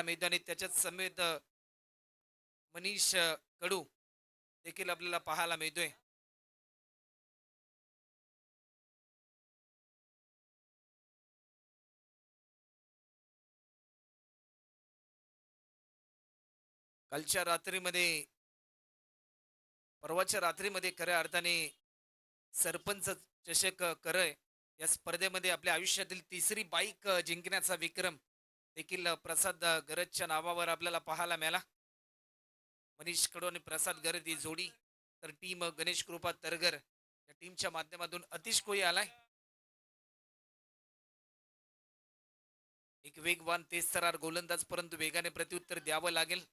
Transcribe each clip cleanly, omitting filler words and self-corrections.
मैदानी त्याच्याच समेत मनीष कडू देखील आपल्याला पाहायला मिळतोय. कालच्या रात्रीमध्ये परवाच्या रात्रीमध्ये खऱ्या अर्थाने सरपंच चषक करय या स्पर्धेमध्ये आपल्या आयुष्यातील तिसरी बाईक जिंकण्याचा विक्रम देखील प्रसाद गरजच्या नावावर आपल्याला पाहायला मिळाला. मनीष कडू आणि प्रसाद गरज ही जोडी, तर टीम गणेश कृपा तरगर या टीमच्या माध्यमातून अतिश कोळी आलाय. एक वेगवान तेज तरार गोलंदाज, परंतु वेगाने प्रत्युत्तर द्यावं लागेल.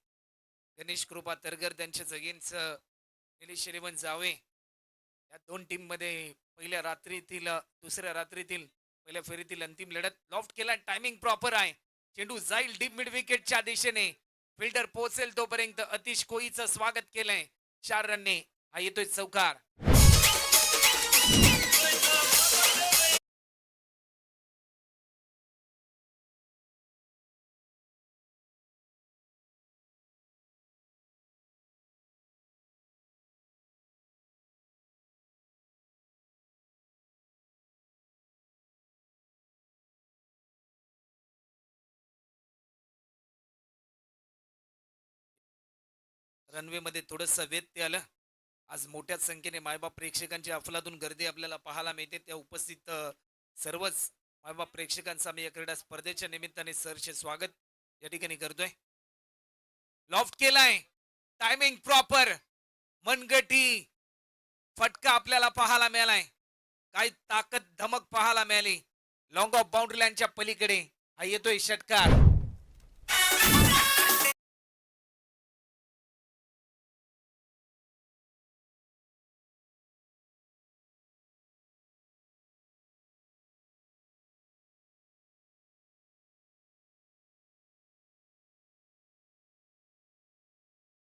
गणेश कृपा तरगर त्यांच्या अगेन्स्ट निलेश रेवंत जावे या दोन टीम मध्ये पहिल्या रात्रीतील दुसऱ्या रात्रीतील पहिल्या फेरीतील अंतिम लढत. लॉफ्ट केला, टायमिंग प्रॉपर आहे. चेंडू जाईल डीप मिड विकेटच्या दिशेने. फिल्डर पोहोचेल तोपर्यंत अतिश कोळीचं स्वागत केलंय. 4 रनने हा येतोय चौकार. रनवे मध्ये थोडस व्यत्यय आलं. आज मोठ्या संख्येने मायबाप प्रेक्षकांची अफलातून गर्दी आपल्याला पाहायला मिळते. त्या उपस्थित सर्वच मायबाप प्रेक्षकांचा मी या क्रीडा स्पर्धेच्या निमित्ताने सरचे स्वागत या ठिकाणी करतोय. लॉफ्ट केलाय, टायमिंग प्रॉपर, मनगटी फटका आपल्याला पाहायला मिळालाय. काही ताकद धमक पाहायला मिळाली. लॉंग ऑफ बाउंड्री लाईनच्या पलीकडे हा येतोय षटकार.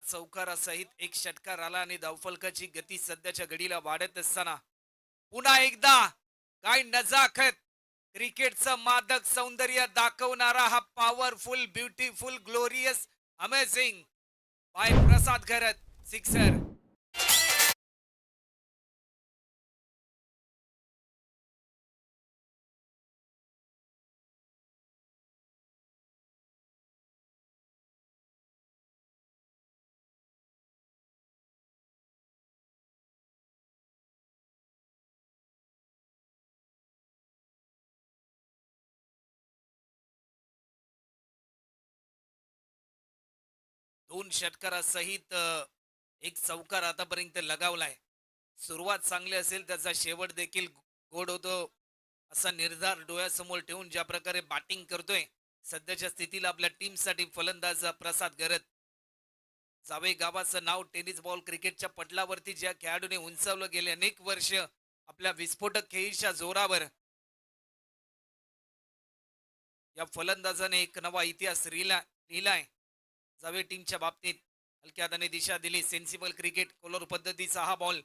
चौकारासहित एक षटकार आला आणि धावफलकाची गती सध्याच्या घडीला वाढत असताना पुन्हा एकदा काय नजाकत, क्रिकेटचं मादक सौंदर्य दाखवणारा हा powerful, beautiful, glorious, amazing by Prasad Gharat sixer. दोन षटकारासहित एक चौकार आतापर्यंत लगावलाय. सुरुवात चांगली असेल त्याचा शेवट देखील गोड होतो असा निर्धार डोळ्यासमोर ठेवून ज्या प्रकारे बॅटिंग करतोय सध्याच्या स्थितीला आपल्या टीमसाठी फलंदाज प्रसाद गरत. जावे गावाचं नाव टेनिस बॉल क्रिकेटच्या पटलावरती ज्या खेळाडूने उंचावलं गेले अनेक वर्ष आपल्या विस्फोटक खेळीच्या जोरावर, या फलंदाजाने एक नवा इतिहास लिहिलाय. जावे टीमच्या बाबतीत हलक्या हाताने दिशा दिली. सेन्सिबल क्रिकेट, कोलर पद्धतीचा हा बॉल,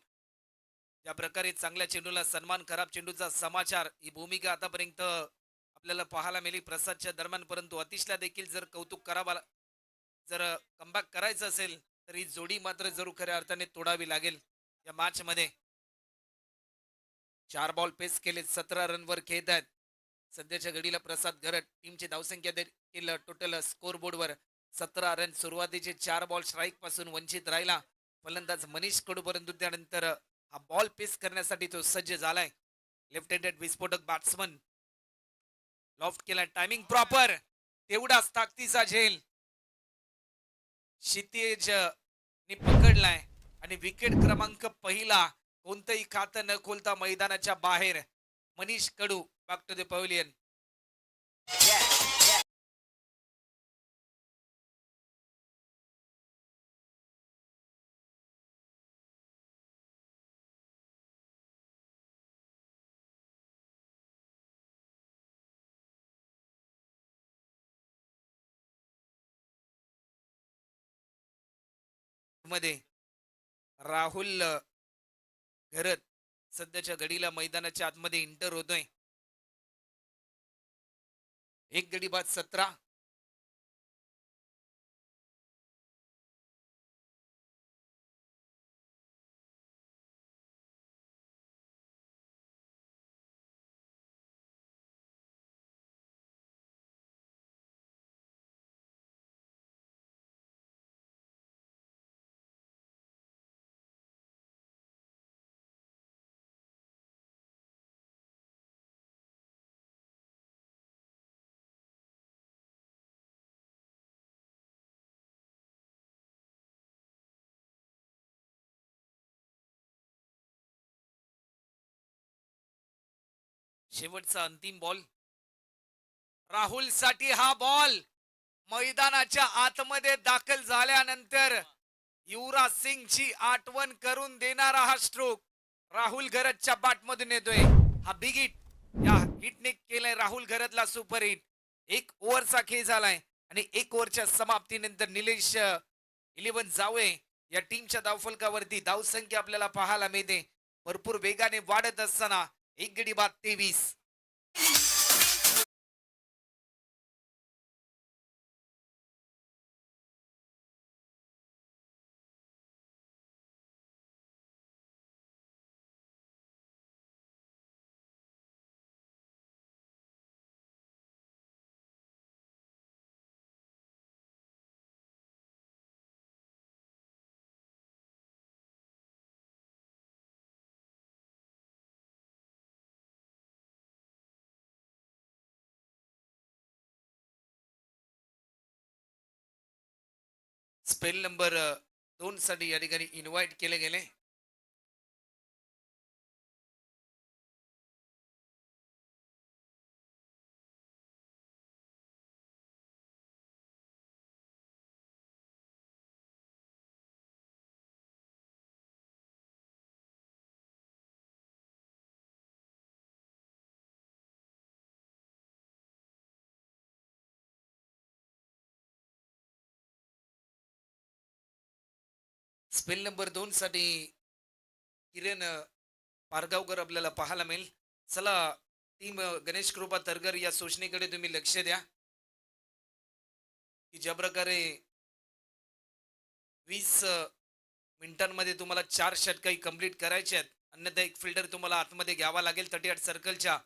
ज्या प्रकारे चांगल्या चेंडूला सन्मान, खराब चेंडूचा समाचार, ही भूमिका आतापर्यंत आपल्याला पाहायला मिळाली प्रसादच्या दरम्यान. परंतु अतिशला देखील जर कौतुक करावा, जर कमबॅक करायचं असेल तर ही जोडी मात्र जरूर खऱ्या अर्थाने तोडावी लागेल. या मॅच मध्ये 4 बॉल पेस केले, 17 रनवर खेळत आहेत सध्याच्या घडीला प्रसाद घरट. टीमची धावसंख्या देखील टोटल स्कोर बोर्डवर 17 रन. सुरुवातीचे 4 बॉल स्ट्राईक पासून वंचित राहिला फलंदाज मनीष कडू, परंतु त्यानंतर हा बॉल पेस करण्यासाठी तो सज्ज झालाय. लेफ्ट हँडेड विस्फोटक बॅट्समन. लॉफ्ट केला, टायमिंग प्रॉपर, तेवढाच ताकदीचा झेल क्षितिज नि पकडलाय आणि विकेट क्रमांक पहिला. कोणतंही खातं न खोलता मैदानाच्या बाहेर मनीष कडू बॅक टू द पवेलियन. मध्ये राहुल घरत सध्याच्या घडीला मैदानाच्या आतमध्ये इंटर होतोय. एक गडी बाद 17. शेवटचा अंतिम बॉल राहुल साठी हा बॉल मैदानाच्या आतमध्ये दाखल झाल्यानंतर युवराज सिंगची आठवण करून देणारा हा स्ट्रोक राहुल गरजच्या बॅट मधून येतोय. हा बिग हिट या हिटने केलंय राहुल गरजला सुपर हिट. एक ओव्हरचा खेळ झालाय आणि एक ओव्हरच्या समाप्तीनंतर निलेश 11 जावळे या टीमच्या धावफलकावरती धावसंख्या आपल्याला पाहायला मिळते भरपूर वेगाने वाढत असताना 1 गडी बाद 23. स्पेल नंबर 2 साठी या ठिकाणी इन्व्हाइट केले गेले. स्पेल नंबर 2 साठी किरण पारगावकर आपल्याला पाहायला मिळेल. चला टीम गणेश कृपा तरगर या सूचनेकडे तुम्ही लक्ष द्या की ज्या प्रकारे 20 मिनिटांमध्ये तुम्हाला 4 षटकाही कंप्लीट करायचे आहेत. अन्यथा एक फिल्डर तुम्हाला आतमध्ये घ्यावा लागेल. 38 सर्कलच्या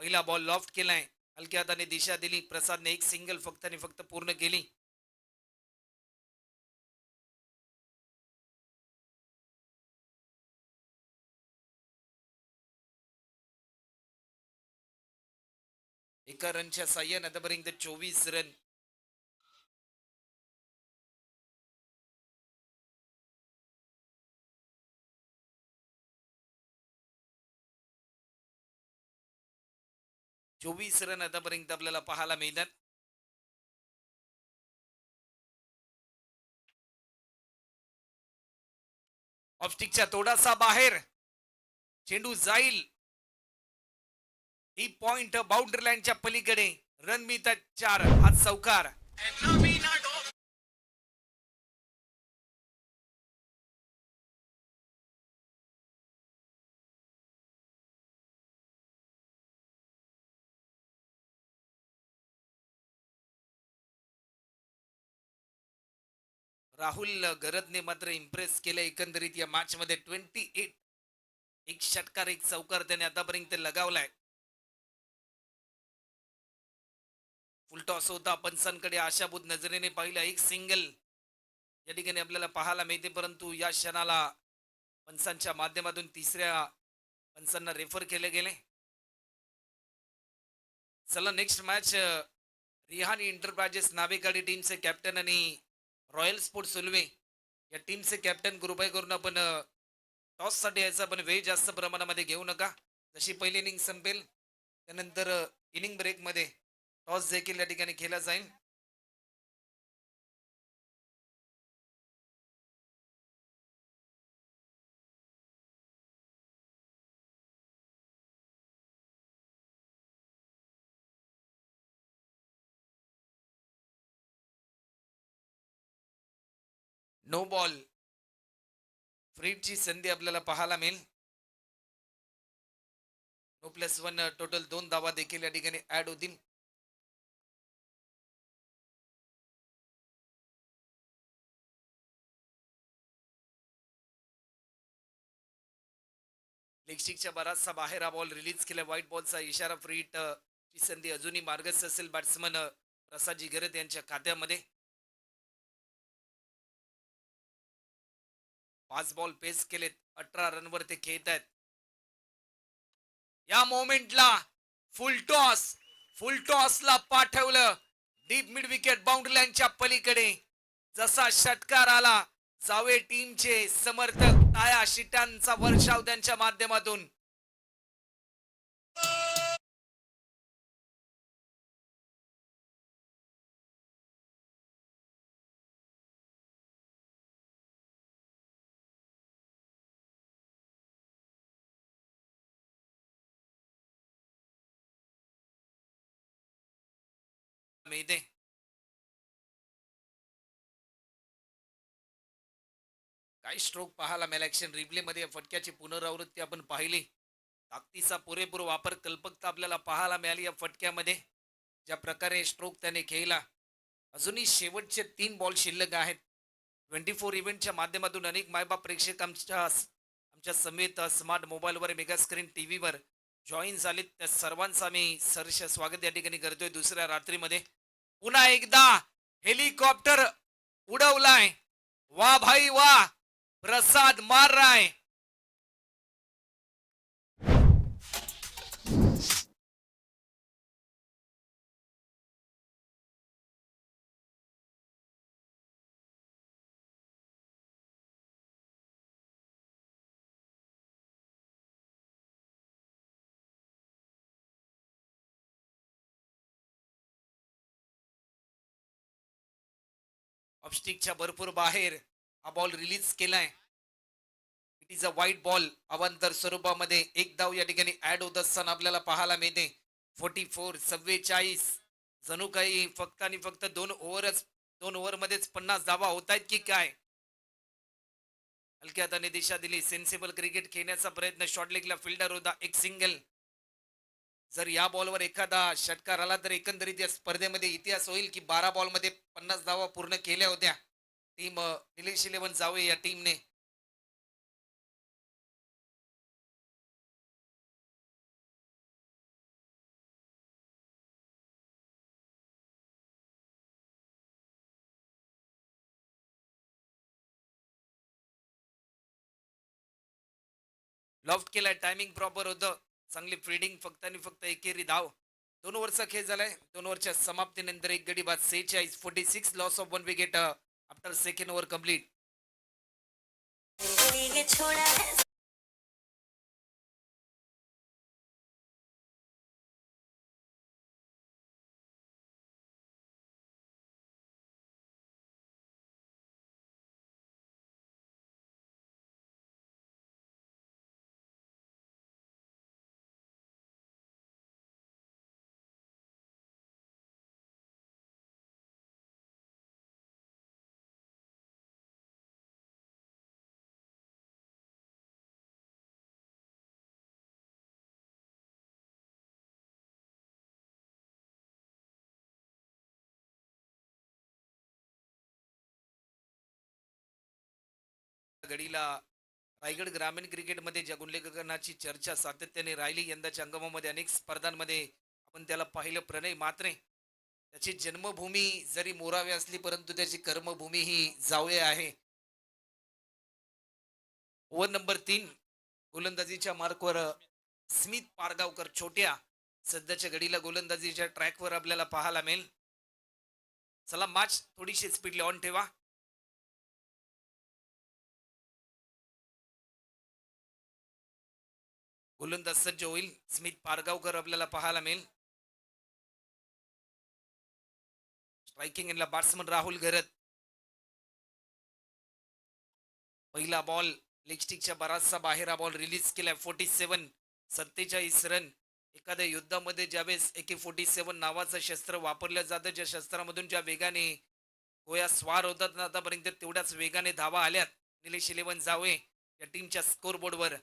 पहिला बॉल लॉफ्ट केलाय. हलक्या हाताने दिशा दिली. प्रसादने एक सिंगल फक्त आणि फक्त पूर्ण केली. एका रनच्या साह्याने आतापर्यंत 24 रन. चोवीस रन आतापर्यंत आपल्याला पाहायला मिळतात. ऑफस्टिकच्या थोडासा बाहेर चेंडू जाईल. ही पॉइंट बाउंड्री लाईनच्या पलीकडे. रन मिळतात 4. आज चौकार. राहुल गरदने मात्र इम्प्रेस केलं एकंदरीत या मॅच मध्ये. 28 एक षटकार एक चौकार त्याने आतापर्यंत लगावलाय. फुलटॉस होता पंचांकडे आशाभूत नजरेने पाहिलं. एक सिंगल या ठिकाणी आपल्याला पाहायला मिळते परंतु या क्षणाला पंचांच्या माध्यमातून तिसऱ्या पंचांना रेफर केले गेले. चला नेक्स्ट मॅच रिहानी इंटरप्राइजेस नावेकाडी टीमचे कॅप्टन आणि रॉयल स्पोर्ट्स सुलवे या टीमचे कॅप्टन कृपया करून आपण टॉस साठी यायचा पण वेळ जास्त प्रमाणामध्ये घेऊ नका. जशी पहिली इनिंग संपेल त्यानंतर इनिंग ब्रेक मध्ये टॉस देखील या ठिकाणी खेळला जाईल. नो बॉल फ्रीडची संधी आपल्याला पाहायला मिळेल. नो +1 टोटल 2 धावा देखील या ठिकाणी ऍड होतील. लेगस्टिकच्या बराचसा बाहेर हा बॉल रिलीज केला. व्हाईट बॉलचा इशारा. फ्री ची संधी अजूनही मार्गस्थ असेल बॅट्समन प्रसादजी गरत यांच्या खात्यामध्ये. 5 बॉल पेस केलेत. 18 रनवर ते खेळत आहेत. या मोमेंटला फुल टॉसला पाठवलं डीप मिड विकेट बाउंड्री लाईनच्या पलीकडे. जसा षटकार आला जावे टीमचे समर्थक टाळ्या शिटांचा वर्षाव त्यांच्या माध्यमातून मिळते. काही स्ट्रोक पाहायला मिळाला. ॲक्शन रिप्लेमध्ये या फटक्याची पुनरावृत्ती आपण पाहिली. ताकदीचा पुरेपूर वापर, कल्पकता आपल्याला पाहायला मिळाली या फटक्यामध्ये. ज्या प्रकारे स्ट्रोक त्याने खेळला. अजूनही शेवटचे 3 बॉल शिल्लक आहेत. 24 इव्हेंटच्या माध्यमातून अनेक मायबाप प्रेक्षक आमच्या समेत स्मार्ट मोबाईलवर, मेगा स्क्रीन टीव्हीवर जॉईन झालेत. त्या सर्वांचं आम्ही सहर्ष स्वागत या ठिकाणी करतोय. दुसऱ्या रात्रीमध्ये पुन्हा एकदा हेलिकॉप्टर उडवलाय. वा भाई वा, प्रसाद मार राय. ऑफस्टिकच्या भरपूर बाहेर हा बॉल रिलीज केलाय. इट इज अ वाईट बॉल. अवांतर स्वरूपामध्ये एक धाव या ठिकाणी ऍड होत असताना आपल्याला पाहायला मिळते. 44 जणू काही फक्त आणि फक्त 2 ओव्हरमध्येच 50 धावा होत आहेत की काय. हलक्या हाताने दिशा दिली. सेन्सिबल क्रिकेट खेळण्याचा प्रयत्न. शॉर्ट लेगला फिल्डर होता. एक सिंगल. जर या बॉलवर एखादा षटकार आला तर एकंदरीत या स्पर्धेमध्ये इतिहास होईल की 12 बॉलमध्ये 50 धावा पूर्ण केल्या होत्या. टीम निलेश 11 जावे या टीमने. लॉफ्ट केलाय. टायमिंग प्रॉपर होतं. चांगली फिल्डिंग. फक्त आणि फक्त एकेरी धाव. 2 ओव्हरचा खेळ झालाय. 2 ओव्हरच्या समाप्तीनंतर एक गडी बाद. 46 loss of 1 wicket after second over complete. घडीला रायगड ग्रामीण क्रिकेटमध्ये ज्या गुणलेखनाची चर्चा सातत्याने राहिली यंदाच्या हंगामामध्ये अनेक स्पर्धांमध्ये आपण त्याला पाहिलं. प्रणय मात्रे, त्याची जन्मभूमी जरी मोरावे असली परंतु त्याची कर्मभूमी ही जावळे आहे. ओव्हर नंबर 3 गोलंदाजीच्या मार्कवर स्मित पारगावकर छोट्या सध्याच्या घडीला गोलंदाजीच्या ट्रॅकवर आपल्याला पाहायला मिळेल. चला मॅच थोडीशी स्पीड ऑन ठेवा. गोलंदाज सज्ज होईल. स्मित पारगावकर आपल्याला पाहायला मिळेल. स्ट्रायकिंग एंडला बॅट्समन राहुल घरत. पहिला बॉल लेगस्टिकच्या बराचसा बाहेर हा बॉल रिलीज केलाय. 47 रन. एखाद्या युद्धामध्ये ज्यावेळेस AK-47 नावाचं शस्त्र वापरलं जातं, ज्या शस्त्रामधून ज्या वेगाने गोया स्वार होतात ना, आतापर्यंत तेवढ्याच वेगाने धावा आल्यात निलेश 11 जावे या टीमच्या स्कोर बोर्डवर.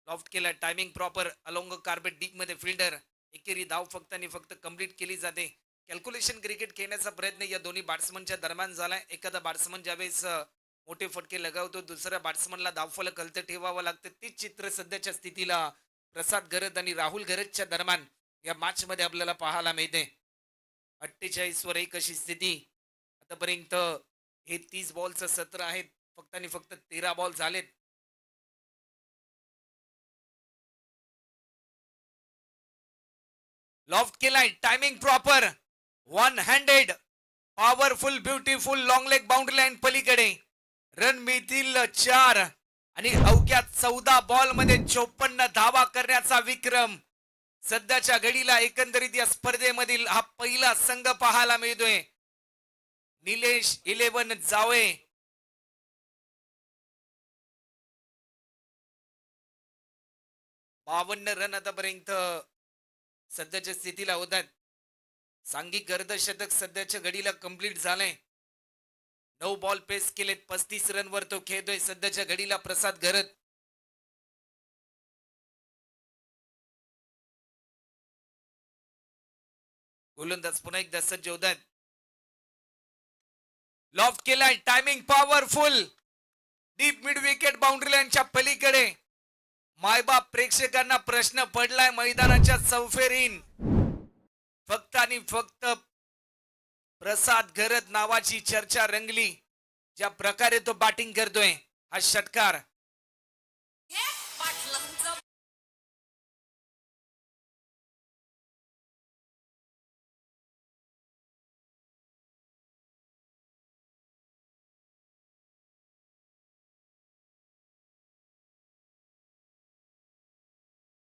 लॉफ्ट केला. Timing proper. Along carpet deep मध्ये फिल्डर. एकेरी धाव फक्त आणि फक्त कंप्लीट केली जाते. कॅल्क्युलेशन क्रिकेट खेळण्याचा प्रयत्न या दोन्ही बॅट्समनच्या दरम्यान झालाय. एखादा बॅट्समन ज्यावेळेस मोठे फटके लगावतो, दुसऱ्या बॅट्समनला धावफलक हलतं ठेवावं लागतं. तीच चित्र सध्याच्या स्थितीला प्रसाद गरज आणि राहुल गरजच्या दरम्यान या मॅच मध्ये आपल्याला पाहायला मिळते. 48 वर 1 अशी स्थिती. आतापर्यंत हे 30 बॉलचं सत्र आहेत. फक्त आणि फक्त 13 बॉल झालेत. लॉफ्ट केलाय. Timing proper. One handed powerful beautiful long leg boundary line पलीकडे. रन मिळतील 4 आणि अवघ्या 14 बॉल मध्ये 54 धावा करण्याचा विक्रम सध्याच्या घडीला एकंदरीत या स्पर्धेमधील हा पहिला संघ पाहायला मिळतोय. निलेश 11 जावे. बावन्न रन आतापर्यंत सध्याच्या स्थितीला होत आहेत. सांघिक अर्धशतक सध्याच्या घडीला कंप्लीट झालंय. 9 बॉल पेस केलेत. 35 रनवर तो खेळतोय सध्याच्या घडीला प्रसाद घरत. गोलंदाज पुन्हा एकदा सज्ज होतात. लॉफ्ट केलाय. Timing powerful. Deep mid wicket boundary लाईनच्या पलीकडे. मायबाप प्रेक्षकांना प्रश्न पडलाय मैदानाच्या चौफेरीन. फक्त आणि फक्त प्रसाद घरत नावाची चर्चा रंगली. ज्या प्रकारे तो बॅटिंग करतोय हा षटकार.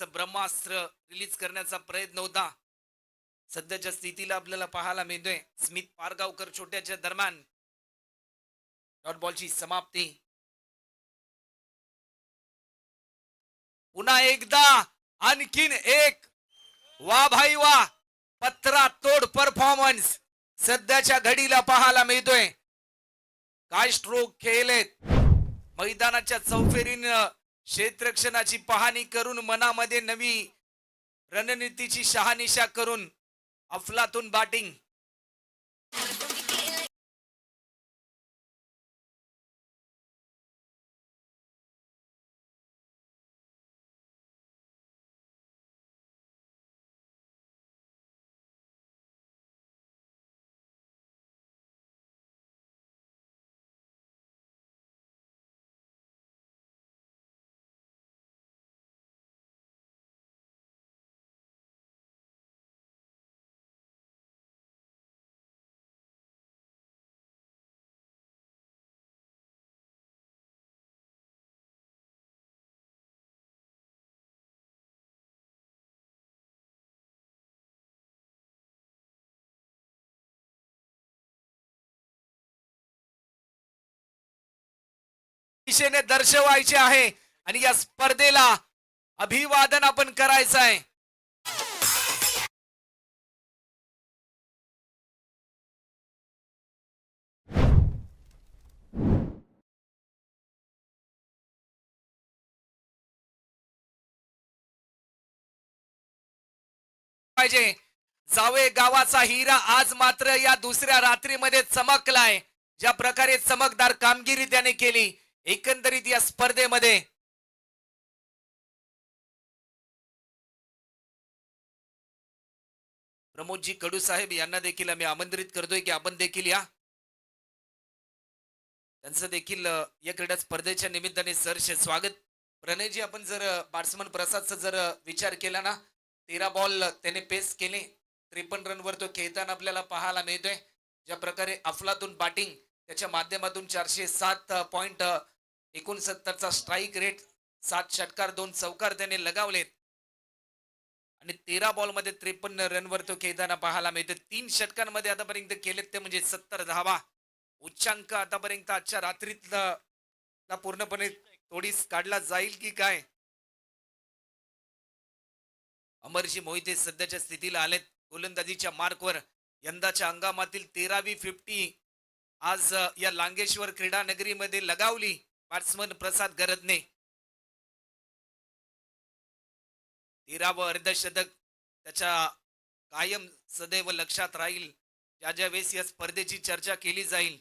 ब्रह्मास्त्र रिलीज करण्याचा प्रयत्न होता. सध्याच्या स्थितीला आपल्याला पाहायला मिळतोय. स्मिथ पारगावकर छोट्याच्या दरम्यान डॉट बॉलची समाप्ती. पुन्हा एकदा आणखीन एक. वा भाई वा. पत्रा तोड परफॉर्मन्स सध्याच्या घडीला पाहायला मिळतोय. काय स्ट्रोक खेळलेत. मैदानाच्या चौफेरीन क्षेत्ररक्षणाची पाहणी करून मनामध्ये नवी रणनीतीची शहानिशा करून अफलातून बॅटिंग. दिशेने दर्शवायचे आहे आणि या स्पर्धेला अभिवादन आपण करायचं आहे. पाहिजे. जावे गावाचा हिरा आज मात्र या दुसऱ्या रात्रीमध्ये चमकलाय. ज्या प्रकारे चमकदार कामगिरी त्याने केली एकंदरीत या स्पर्धेमध्ये. प्रमोदजी कडू साहेब यांना देखील आम्ही आमंत्रित करतोय की आपण देखील या. त्यांचं देखील या क्रीडा स्पर्धेच्या निमित्ताने सरसे स्वागत. प्रणयजी आपण जर बॅट्समन प्रसादचा जर विचार केला ना, 13 बॉल त्याने पेस केले. 53 रनवर तो खेळताना आपल्याला पाहायला मिळतोय. ज्या प्रकारे अफलातून बॅटिंग त्याच्या माध्यमातून 407.69चा स्ट्राईक रेट. 7 षटकार 2 चौकार त्याने लगावलेत आणि 13 बॉल मध्ये 53 रनवर तो खेळताना पाहायला मिळतो. 3 षटकांमध्ये आतापर्यंत केलेत ते म्हणजे 70 धावा. उच्चांक आतापर्यंत आजच्या रात्रीतला पूर्णपणे तोडीस काढला जाईल की काय. अमरजी मोहिते सध्याच्या स्थितीला आलेत गोलंदाजीच्या मार्कवर. यंदाच्या हंगामातील 13वी 50 आज या लांगेश्वर क्रीडा नगरीमध्ये लगावली बॅट्समन प्रसाद गरदने. 13व अर्धशतक त्याच्या कायम सदैव लक्षात राहील. ज्या ज्या वेळेस या स्पर्धेची चर्चा केली जाईल.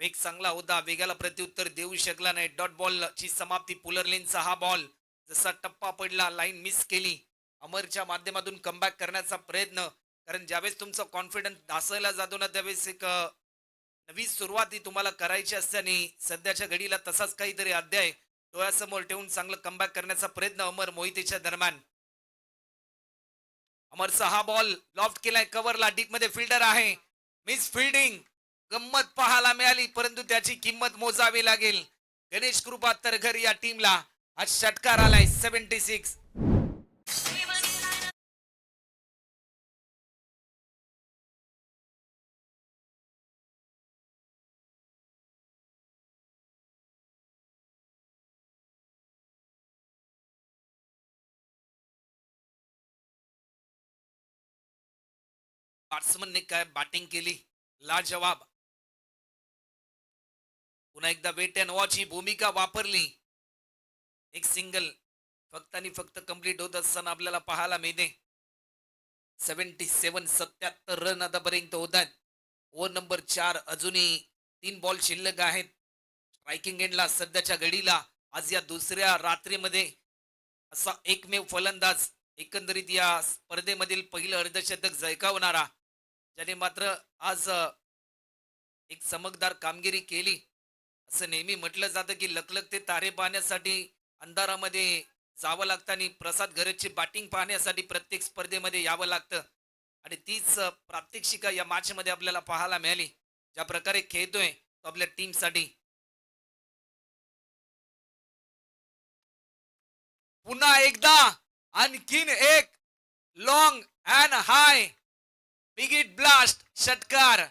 वेग चांगला होता. वेगाला प्रत्युत्तर देऊ शकला नाही. डॉट बॉल ची समाप्ती. पुलरलेनचा हा बॉल जसा टप्पा पडला लाईन मिस केली. अमरच्या माध्यमातून कमबॅक करण्याचा प्रयत्न. कारण ज्यावेळेस तुमचा कॉन्फिडन्स ढासळला जातो ना त्यावेळेस एक नवी सुरुवात ही तुम्हाला करायची असते आणि सध्याच्या घडीला तसाच काहीतरी अध्याय डोळ्यासमोर ठेवून चांगलं कमबॅक करण्याचा प्रयत्न अमर मोहितेच्या दरम्यान. अमरचा हा बॉल लॉफ्ट केलाय कव्हरला. डीप मध्ये फिल्डर आहे. मिस फिल्डिंग गंमत पाहायला मिळाली परंतु त्याची किंमत मोजावी लागेल. गणेश कृपा तरघर या टीमला आज षटकार आलाय 76. बॅट्समनने काय बॅटिंग केली, लाजवाब. पुन्हा एकदा वेट अँड वॉच ही भूमिका वापरली. एक सिंगल फक्त आणि फक्त कंप्लीट होत असताना आपल्याला पाहायला मिळते. 77 रन आतापर्यंत होत आहेत. ओव्हर नंबर 4 अजूनही 3 बॉल शिल्लक आहेत. स्ट्रायकिंग एंडला सध्याच्या घडीला आज या दुसऱ्या रात्रीमध्ये असा एकमेव फलंदाज एकंदरीत या स्पर्धेमधील पहिलं अर्धशतक झळकावणारा, ज्याने मात्र आज एक चमकदार कामगिरी केली. असं नेहमी म्हटलं जातं की लखलखते तारे पाहण्यासाठी अंधारामध्ये जावं लागतं आणि प्रसाद घरची बॅटिंग पाहण्यासाठी प्रत्येक स्पर्धेमध्ये यावं लागतं. आणि तीच प्रात्यक्षिका या मॅच मध्ये आपल्याला पाहायला मिळाली. ज्या प्रकारे खेळतोय तो आपल्या टीमसाठी. पुन्हा एकदा आणखीन एक long and high big it blast षटकार.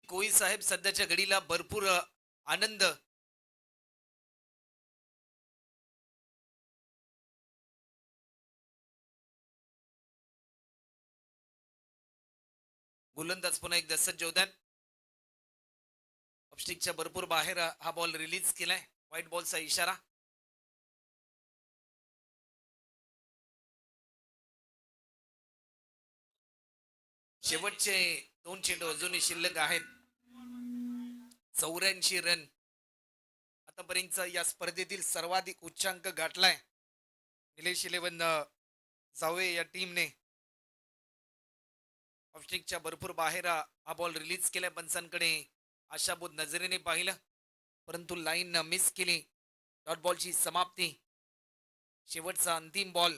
कोई साहेब सध्याच्या घडीला भरपूर आनंद. गोलंदाज पुन्हा एकदा सज्ज होतात. ऑफस्टिकच्या भरपूर बाहेर हा बॉल रिलीज केलाय. व्हाईट बॉलचा इशारा. शेवटचे 2 चेंडू अजूनही शिल्लक आहेत. 84 रन आतापर्यंत या स्पर्धेतील सर्वाधिक उच्चांक गाठलाय निलेश 11 जावे या टीमने. ऑफस्टिकच्या भरपूर बाहेर हा बॉल रिलीज केलाय. पंचांकडे आशाबोध नजरेने पाहिलं, परंतु लाईन मिस केली. डॉट बॉलची समाप्ती. शेवटचा अंतिम बॉल.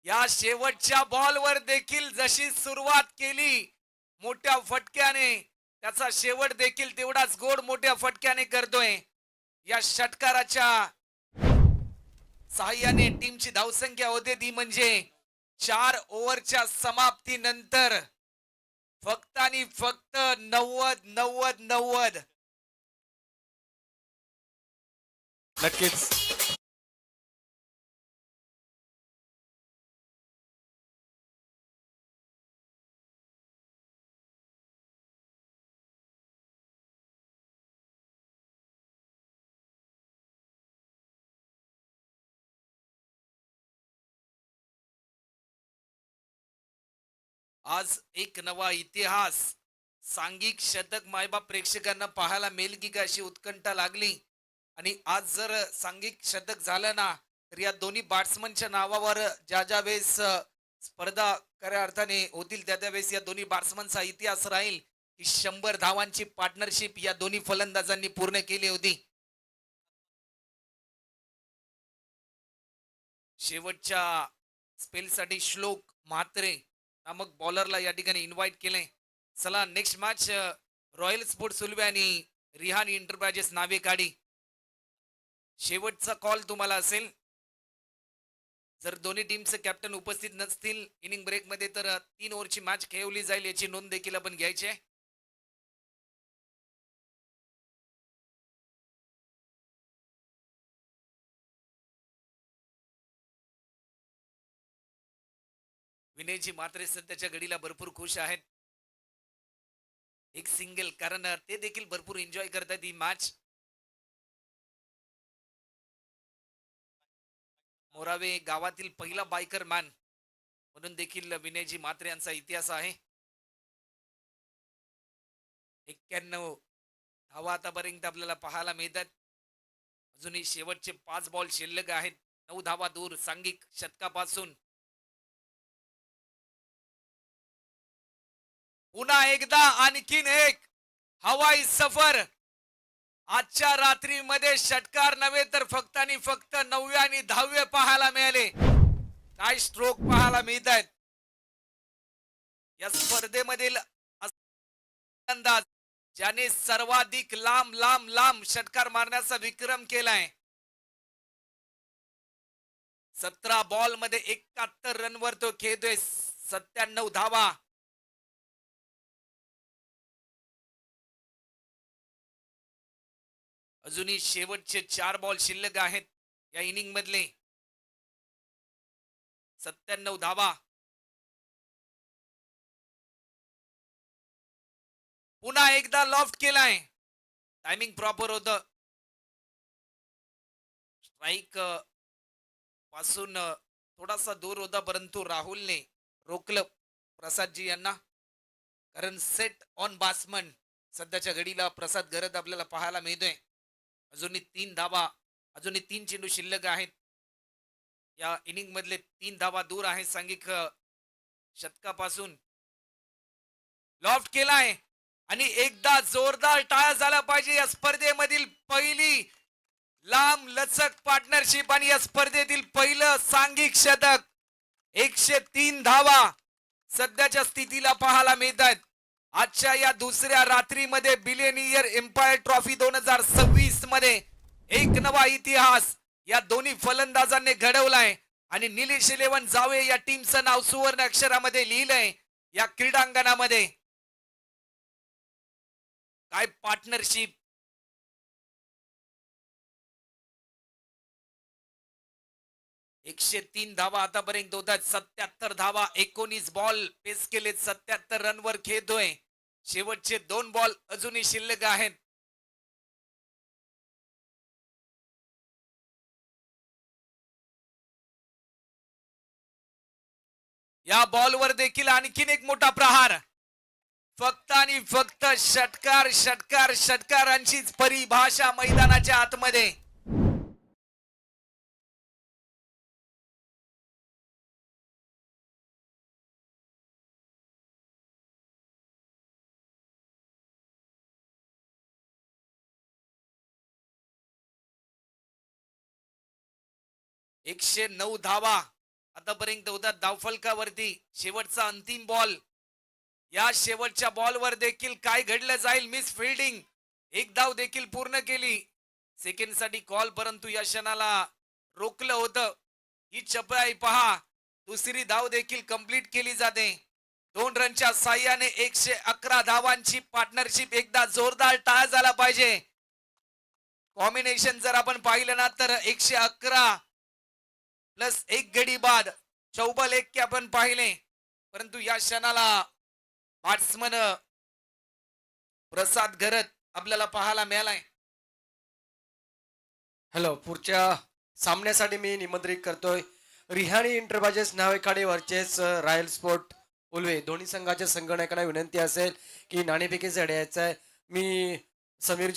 या शेवटच्या बॉलवर देखील जशी सुरुवात केली मोठ्या फटक्याने, त्याचा शेवट देखील तेवढाच गोड मोठ्या फटक्याने करतोय. या षटकाराच्या सहाय्याने टीमची धावसंख्या होते ती म्हणजे 4 ओव्हरच्या समाप्तीनंतर फक्त आणि फक्त 90. नक्कीच आज एक नवा इतिहास. सांघिक शतक मायबाप प्रेक्षकांना पाहायला मिळेल की काय अशी उत्कंठा लागली. आणि आज जर सांघिक शतक झालं ना तर या दोन्ही बॅट्समनच्या नावावर ज्या ज्या वेळेस स्पर्धा खऱ्या अर्थाने होतील त्या त्यावेळेस या दोन्ही बॅट्समनचा इतिहास राहील की 100 धावांची पार्टनरशिप या दोन्ही फलंदाजांनी पूर्ण केली होती. शेवटच्या स्पेलसाठी श्लोक म्हात्रे नामक बॉलरला या ठिकाणी इन्व्हाइट केले. चला नेक्स्ट मॅच रॉयल स्पोर्ट्स सुलभे आणि रिहान इंटरप्राइजेस नावे काढी. शेवटचा कॉल तुम्हाला असेल. जर दोन्ही टीमचे कॅप्टन उपस्थित नसतील इनिंग ब्रेक मध्ये तर 3 ओव्हरची मॅच खेळवली जाईल याची नोंद देखील आपण घ्यायची आहे. विनयजी मात्रे सध्याच्या घडीला भरपूर खुश आहेत. एक सिंगल, कारण ते देखील भरपूर एन्जॉय करतात ही मॅच. मोरावे गावातील पहिला बायकर मॅन म्हणून देखील विनयजी मात्रे यांचा इतिहास आहे. 91 धावा आतापर्यंत आपल्याला पाहायला मिळतात. अजूनही शेवटचे 5 बॉल शिल्लक आहेत. 9 धावा दूर सांघिक शतकापासून. पुन्हा एकदा आणखीन एक हवाई सफर. आजच्या रात्रीमध्ये षटकार नव्हे तर फक्त आणि फक्त 9वे आणि 10वे पाहायला मिळाले. काय स्ट्रोक पाहायला मिळत आहेत. या स्पर्धेमधील अंदाज ज्याने सर्वाधिक लांब लांब लांब षटकार मारण्याचा विक्रम केलाय. 17 बॉल मध्ये 71 रनवर तो खेळतोय. 97 धावा. अजूनही शेवटचे 4 बॉल शिल्लक आहेत या इनिंग मधले. 97 धावा. पुन्हा एकदा लॉफ्ट केलाय. टायमिंग प्रॉपर होतं. स्ट्राईक पासून थोडासा दूर होता, परंतु राहुलने रोखलं प्रसादजी यांना. कारण सेट ऑन बाट्समन सध्याच्या घडीला प्रसाद गरज आपल्याला पाहायला मिळतोय. अजूनही 3 धावा, अजूनही 3 चेंडू शिल्लक आहेत. या इनिंग मधले 3 धावा दूर आहेत सांघिक शतकापासून. लॉफ्ट केलाय आणि एकदा जोरदार टाळ्या झाला पाहिजे. या स्पर्धेमधील पहिली लांब लचक पार्टनरशिप आणि या स्पर्धेतील पहिलं सांघिक शतक. 103 धावा सध्याच्या स्थितीला पाहायला मिळतात. आजच्या या दुसऱ्या रात्रीमध्ये बिलियनियर एम्पायर ट्रॉफी 2026 मध्ये एक नवा इतिहास या दोन्ही फलंदाजांनी घडवलाय आणि निलेश 11 जावे या टीमचं नाव सुवर्ण अक्षरामध्ये लिहिलंय या क्रीडांगणामध्ये. काय पार्टनरशिप. एकशे 3 धावा आतापर्यंत होतात. 77 धावा 19 बॉल पेस केलेत. 77 रनवर खेळतोय. शेवटचे 2 बॉल अजूनही शिल्लक आहेत. या बॉलवर देखील आणखीन एक मोठा प्रहार. फक्त आणि फक्त षटकार षटकार षटकारांचीच परिभाषा मैदानाच्या आतमध्ये. एकशे 9 धावा आतापर्यंत होतात धावफलकावरती. शेवटचा अंतिम बॉल. या शेवटच्या बॉलवर देखील काय घडलं जाईल. Miss fielding. एक धाव देखील पूर्ण केली. सेकंड साठी कॉल, परंतु या क्षणाला रोखलं होतं. ही चपळाई पहा. दुसरी धाव देखील कंप्लीट केली जाते. 2 रनच्या साह्याने 111 धावांची पार्टनरशिप. एकदा जोरदार टाळ्या झाला पाहिजे. कॉम्बिनेशन जर आपण पाहिलं ना तर 111 प्लस 1 गडी बाद 44 एक्के आपण पाहिले, परंतु या क्षणाला बॅट्समन प्रसाद गरज आपल्याला पाहायला मिळालाय. हॅलो, पुढच्या सामन्यासाठी मी निमंत्रित करतोय रिहाणी इंटरप्राइजेस नावेखाडे वर्चेस रॉयल स्पोर्ट उल्वे. दोन्ही संघाच्या संगणकांना विनंती असेल की नाणेफेकीसाठी यायचं आहे. मी समीर